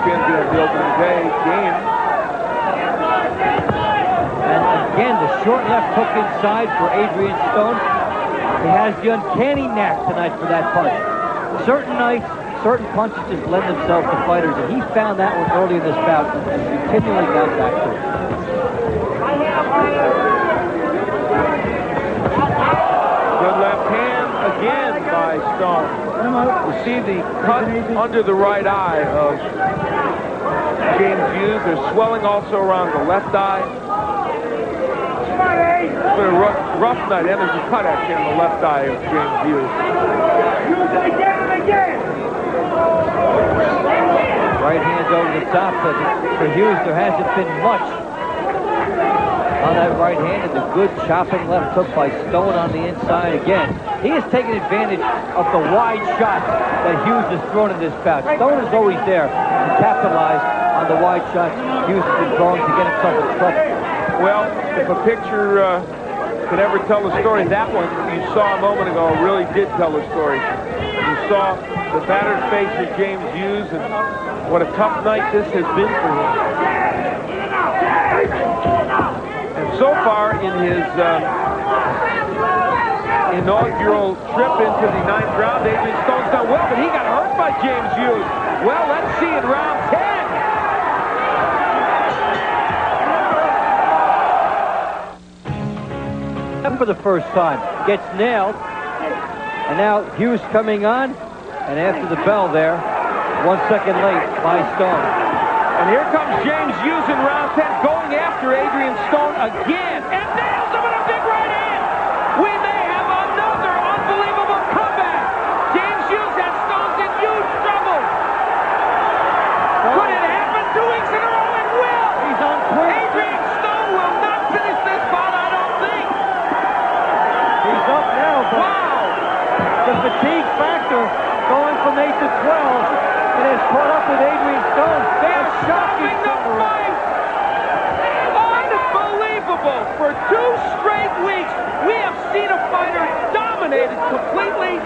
champion of the opening day game. And again, the short left hook inside for Adrian Stone. He has the uncanny knack tonight for that punch. Certain nights, certain punches just lend themselves to fighters, and he found that one early in this bout and continually got back to it. Good left hand again by Stone. You see the cut under the right eye of James Hughes. There's swelling also around the left eye. It's been a rough night, and there's a cut actually on the left eye of James Hughes. Right hand over the top. For Hughes, there hasn't been much on that right hand, and the good chopping left hook by Stone on the inside again. He has taken advantage of the wide shots that Hughes has thrown in this bout. Stone is always there to capitalize on the wide shots Hughes has been throwing to get himself in trouble. Well, if a picture could ever tell a story, that one you saw a moment ago really did tell a story. You saw the battered face of James Hughes, and what a tough night this has been for him. And so far in his inaugural trip into the 9th round, Adrian Stone's done well, but he got hurt by James Hughes. Well, let's see in round 10. For the first time, gets nailed, and now Hughes coming on, and after the bell there, 1 second late by Stone. And here comes James Hughes in round 10, going after Adrian Stone again, and nails him with a big right hand. We may have another unbelievable comeback. James Hughes has Stone's in huge trouble. Could it happen 2 weeks in a row? It will. He's on point. Adrian Stone will not finish this bout, I don't think. He's up now, but wow. The fatigue factor going from 8 to 12, and has caught up with Adrian Stone. They're shocking the fight. Unbelievable. For 2 straight weeks, we have seen a fighter dominated completely,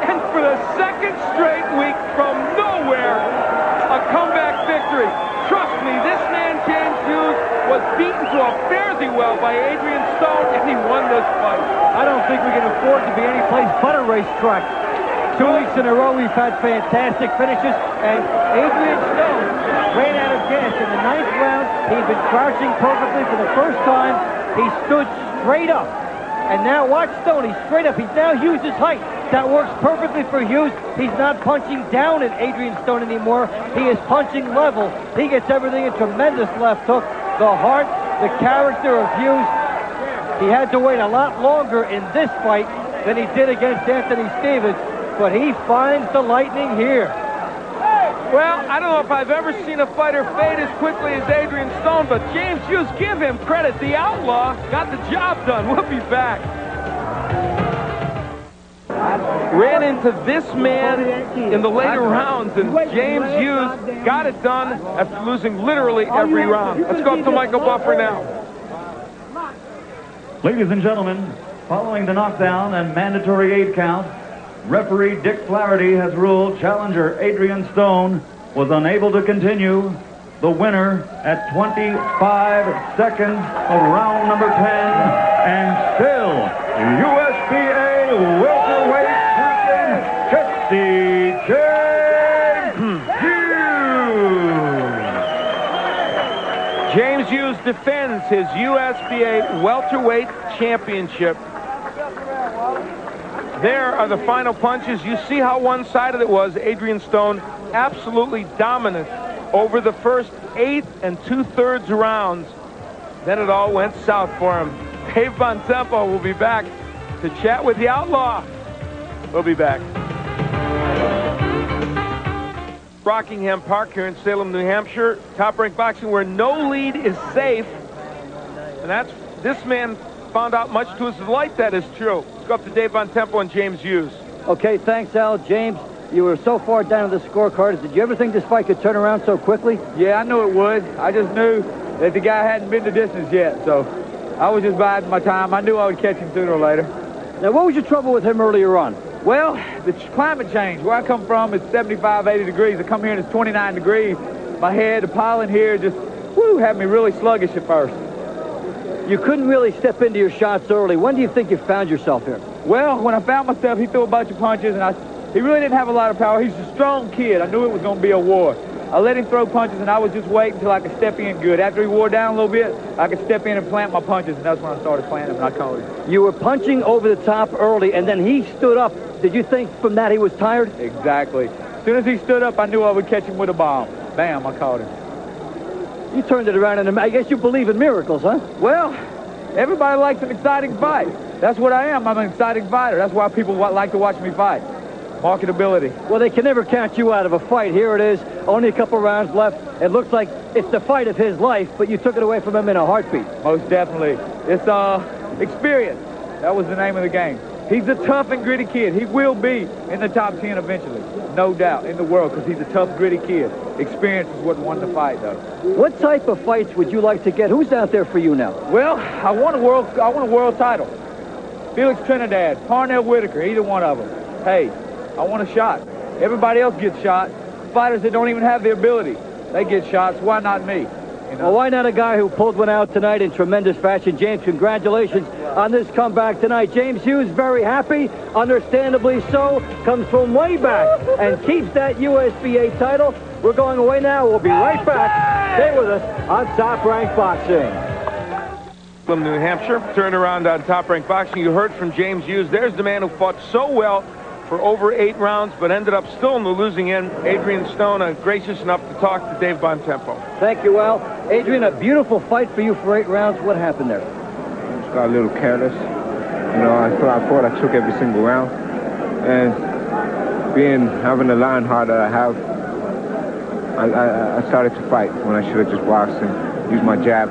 and for the 2nd straight week from nowhere, a comeback victory. Trust me, this man, James Hughes, was beaten to a fare-thee-well by Adrian Stone, and he won this fight. I don't think we can afford to be any place but a racetrack. 2 weeks in a row, we've had fantastic finishes, and Adrian Stone ran out of gas in the 9th round. He'd been crouching perfectly for the first time. He stood straight up, and now watch Stone. He's straight up. He's now Hughes' height. That works perfectly for Hughes. He's not punching down at Adrian Stone anymore. He is punching level. He gets everything. A tremendous left hook. The heart, the character of Hughes. He had to wait a lot longer in this fight than he did against Anthony Stevens, but he finds the lightning here. Well, I don't know if I've ever seen a fighter fade as quickly as Adrian Stone, but James Hughes, give him credit. The Outlaw got the job done. We'll be back. Ran into this man in the later rounds, and James Hughes got it done after losing literally every round. Let's go up to Michael Buffer now. Ladies and gentlemen, following the knockdown and mandatory 8 count, referee Dick Flaherty has ruled challenger Adrian Stone was unable to continue. The winner at 25 seconds of round number 10, and still USBA welterweight champion, Jesse James Hughes. James Hughes defends his USBA welterweight championship. There are the final punches. You see how one-sided it was. Adrian Stone absolutely dominant over the first 8 2/3 rounds. Then it all went south for him. Dave Bontempo will be back to chat with the Outlaw. We'll be back. Rockingham Park here in Salem, New Hampshire. Top Rank Boxing, where no lead is safe. And this man found out, much to his delight, that is true. Let's go up to Dave Bontempo and James Hughes. Okay, thanks, Al. James, you were so far down the scorecard. Did you ever think this fight could turn around so quickly? Yeah, I knew it would. I just knew that the guy hadn't been the distance yet, so I was just biding my time. I knew I would catch him sooner or later. Now, what was your trouble with him earlier on? Well, the climate change. Where I come from, it's 75, 80 degrees. I come here and it's 29 degrees. my head, the piling here, just, whoo, had me really sluggish at first. You couldn't really step into your shots early. When do you think you found yourself here? Well, when I found myself, he threw a bunch of punches, and he really didn't have a lot of power. He's a strong kid. I knew it was going to be a war. I let him throw punches, and I was just waiting until I could step in good. After he wore down a little bit, I could step in and plant my punches, and that's when I started planting them, and I caught him. You were punching over the top early, and then he stood up. Did you think from that he was tired? Exactly. As soon as he stood up, I knew I would catch him with a bomb. Bam, I caught him. You turned it around, and I guess you believe in miracles, huh? Well, everybody likes an exciting fight. That's what I am. I'm an exciting fighter. That's why people like to watch me fight. Marketability. Well, they can never count you out of a fight. Here it is, only a couple rounds left. It looks like it's the fight of his life, but you took it away from him in a heartbeat. Most definitely. It's experience. That was the name of the game. He's a tough and gritty kid. He will be in the top 10 eventually, no doubt, in the world, because he's a tough, gritty kid. Experience is what won the fight, though. What type of fights would you like to get? Who's out there for you now? Well, I want a world title. Felix Trinidad, Parnell Whitaker, either one of them. Hey, I want a shot. Everybody else gets shot. Fighters that don't even have the ability, they get shots. Why not me? You know? Well, why not a guy who pulled one out tonight in tremendous fashion? James, congratulations on this comeback tonight. James Hughes, very happy, understandably so, comes from way back and keeps that USBA title. We're going away now. We'll be right back. Stay with us on Top Rank Boxing. From New Hampshire, turned around on Top Rank Boxing. You heard from James Hughes. There's the man who fought so well for over 8 rounds, but ended up still in the losing end. Adrian Stone, gracious enough to talk to Dave Bontempo. Thank you, Al. Adrian, a beautiful fight for you for 8 rounds. What happened there? Just got a little careless. You know, I thought I took every single round. And having the lion heart that I have, I started to fight when I should have just boxed and used my jab.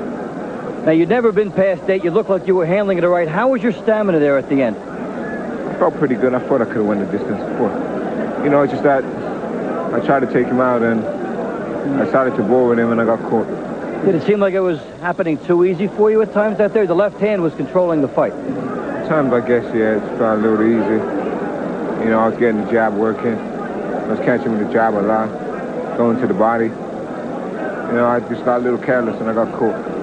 Now, you'd never been past 8. You looked like you were handling it all right. How was your stamina there at the end? I felt pretty good. I thought I could have won the distance before. You know, it's just that I tried to take him out, and I started to bore with him, and I got caught. Did it seem like it was happening too easy for you at times out there? The left hand was controlling the fight. At times, I guess, yeah, it felt a little easy. You know, I was getting the jab working. I was catching with the jab a lot, going to the body. You know, I just got a little careless, and I got caught.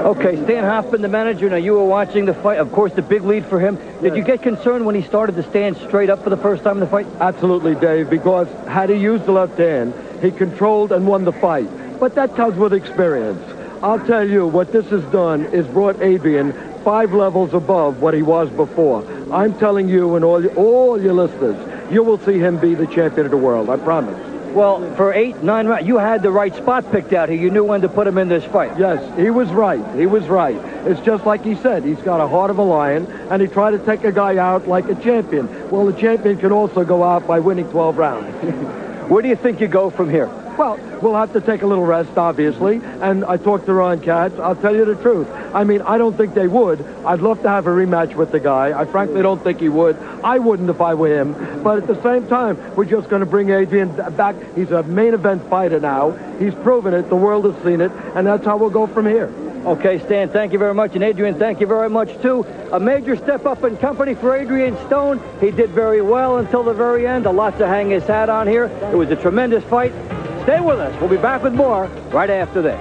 Okay, Stan Hoffman, the manager. Now, you were watching the fight. Of course, the big lead for him. Did you get concerned when he started to stand straight up for the first time in the fight? Absolutely, Dave, because had he used the left hand, he controlled and won the fight. But that comes with experience. I'll tell you, what this has done is brought Adrian 5 levels above what he was before. I'm telling you and all your listeners, you will see him be the champion of the world, I promise. Well, for 8, 9 rounds, you had the right spot picked out here. You knew when to put him in this fight. Yes, he was right. He was right. It's just like he said. He's got a heart of a lion, and he tried to take a guy out like a champion. Well, the champion can also go out by winning 12 rounds. Where do you think you go from here? Well, we'll have to take a little rest, obviously, and I talked to Ron Katz. I'll tell you the truth. I mean, I don't think they would. I'd love to have a rematch with the guy. I frankly don't think he would. I wouldn't if I were him. But at the same time, we're just going to bring Adrian back. He's a main event fighter now. He's proven it. The world has seen it, and that's how we'll go from here. Okay, Stan, thank you very much. And Adrian, thank you very much, too. A major step up in company for Adrian Stone. He did very well until the very end. A lot to hang his hat on here. It was a tremendous fight. Stay with us. We'll be back with more right after this.